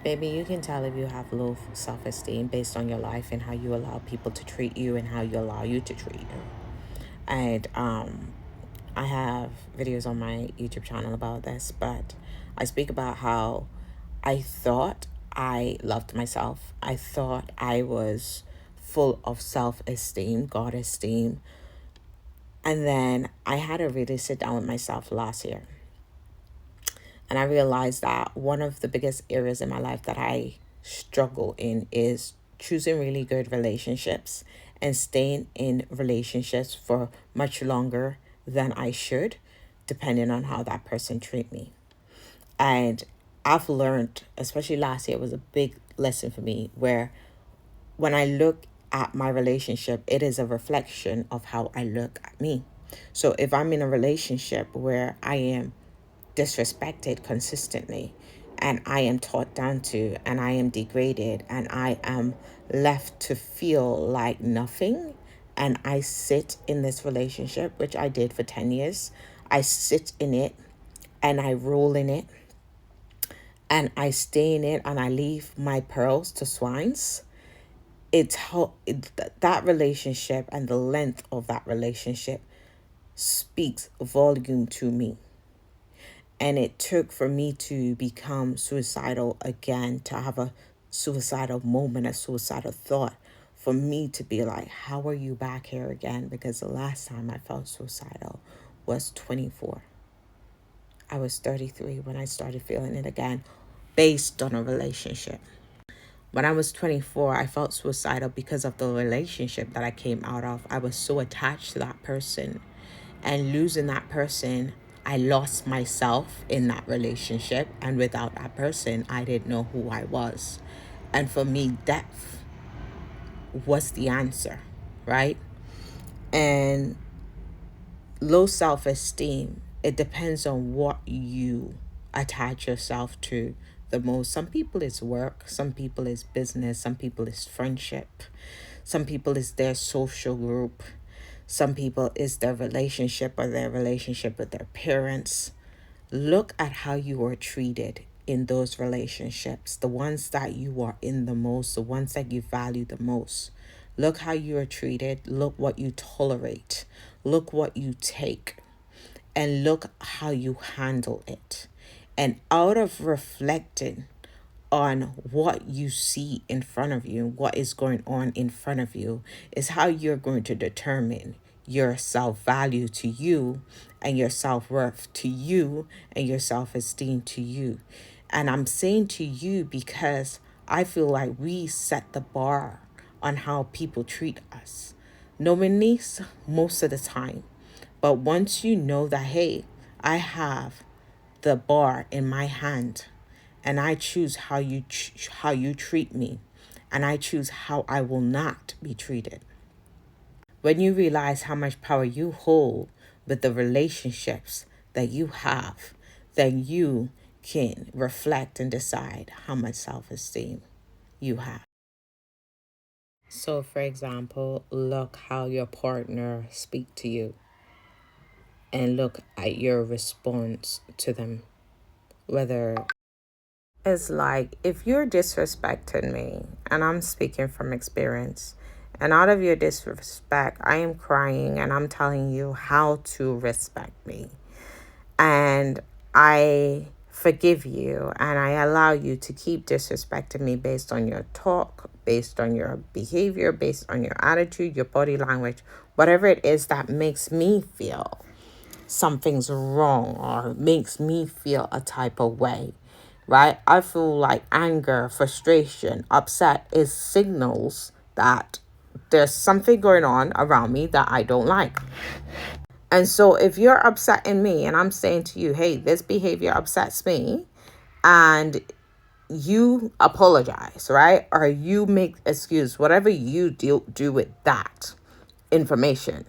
Baby, you can tell if you have low self esteem based on your life and how you allow people to treat you and how you allow you to treat you. And I have videos on my YouTube channel about this, but I speak about how I thought I loved myself. I thought I was full of self esteem, God esteem. And then I had to really sit down with myself last year. And I realized that one of the biggest areas in my life that I struggle in is choosing really good relationships and staying in relationships for much longer than I should, depending on how that person treat me. And I've learned, especially last year, it was a big lesson for me where when I look at my relationship, it is a reflection of how I look at me. So if I'm in a relationship where I am disrespected consistently and I am taught down to and I am degraded and I am left to feel like nothing, and I sit in this relationship, which I did for 10 years, I sit in it and I roll in it and I stay in it and I leave my pearls to swines. It's how that relationship and the length of that relationship speaks volume to me. And it took for me to become suicidal again, to have a suicidal moment, a suicidal thought, for me to be like, how are you back here again? Because the last time I felt suicidal was 24. I was 33 when I started feeling it again, based on a relationship. When I was 24, I felt suicidal because of the relationship that I came out of. I was so attached to that person. And losing that person, I lost myself in that relationship. And without that person, I didn't know who I was. And for me, death was the answer, right? And low self esteem, it depends on what you attach yourself to the most. Some people it's work, some people it's business, some people it's friendship, some people it's their social group, some people it's their relationship or their relationship with their parents. Look at how you are treated in those relationships, the ones that you are in the most, the ones that you value the most. Look how you are treated. Look what you tolerate. Look what you take. And look how you handle it. And out of reflecting on what you see in front of you, what is going on in front of you, is how you're going to determine your self-value to you and your self-worth to you and your self-esteem to you. And I'm saying to you because I feel like we set the bar on how people treat us. Knowingly, most of the time. But once you know that, hey, I have the bar in my hand and I choose how you treat me, and I choose how I will not be treated. When you realize how much power you hold with the relationships that you have, then you can reflect and decide how much self-esteem you have. So, for example, look how your partner speak to you and look at your response to them. Whether it's like if you're disrespecting me, and I'm speaking from experience, and out of your disrespect, I am crying and I'm telling you how to respect me. And I forgive you and I allow you to keep disrespecting me based on your talk, based on your behavior, based on your attitude, your body language, whatever it is that makes me feel something's wrong or makes me feel a type of way, right? I feel like anger, frustration, upset is signals that there's something going on around me that I don't like. And so if you're upsetting me and I'm saying to you, hey, this behavior upsets me, and you apologize, right? Or you make excuse, whatever you do with that information.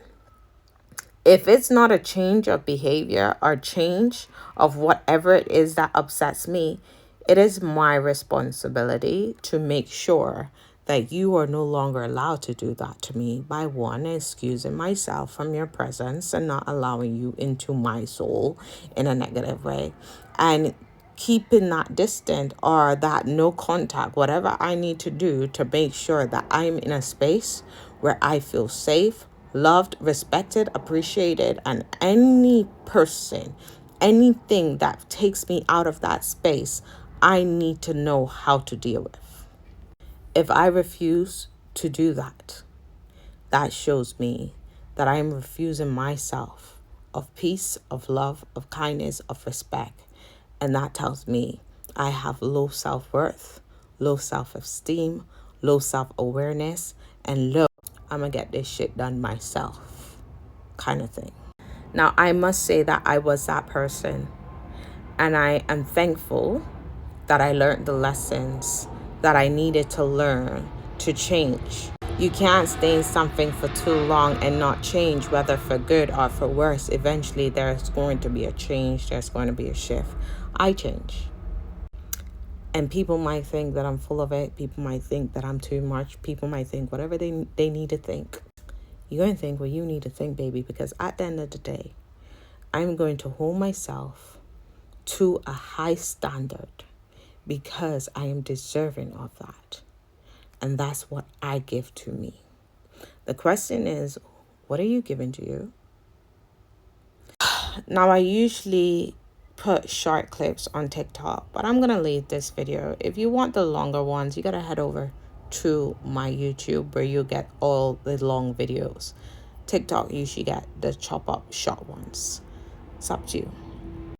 If it's not a change of behavior or change of whatever it is that upsets me, it is my responsibility to make sure that you are no longer allowed to do that to me by one, excusing myself from your presence and not allowing you into my soul in a negative way. And keeping that distant or that no contact, whatever I need to do to make sure that I'm in a space where I feel safe, loved, respected, appreciated, and any person, anything that takes me out of that space, I need to know how to deal with. If I refuse to do that, that shows me that I am refusing myself of peace, of love, of kindness, of respect. And that tells me I have low self-worth, low self-esteem, low self-awareness, and low, I'm going to get this shit done myself kind of thing. Now, I must say that I was that person. And I am thankful that I learned the lessons that I needed to learn to change. You can't stay in something for too long and not change, whether for good or for worse. Eventually, there's going to be a change. There's going to be a shift. I change. And people might think that I'm full of it. People might think that I'm too much. People might think whatever they need to think. You're going to think what you need to think, baby, because at the end of the day, I'm going to hold myself to a high standard because I am deserving of that. And that's what I give to me. The question is, what are you giving to you? Now, I usually put short clips on TikTok, but I'm going to leave this video. If you want the longer ones, you got to head over to my YouTube where you get all the long videos. TikTok, you should get the chop up short ones. It's up to you.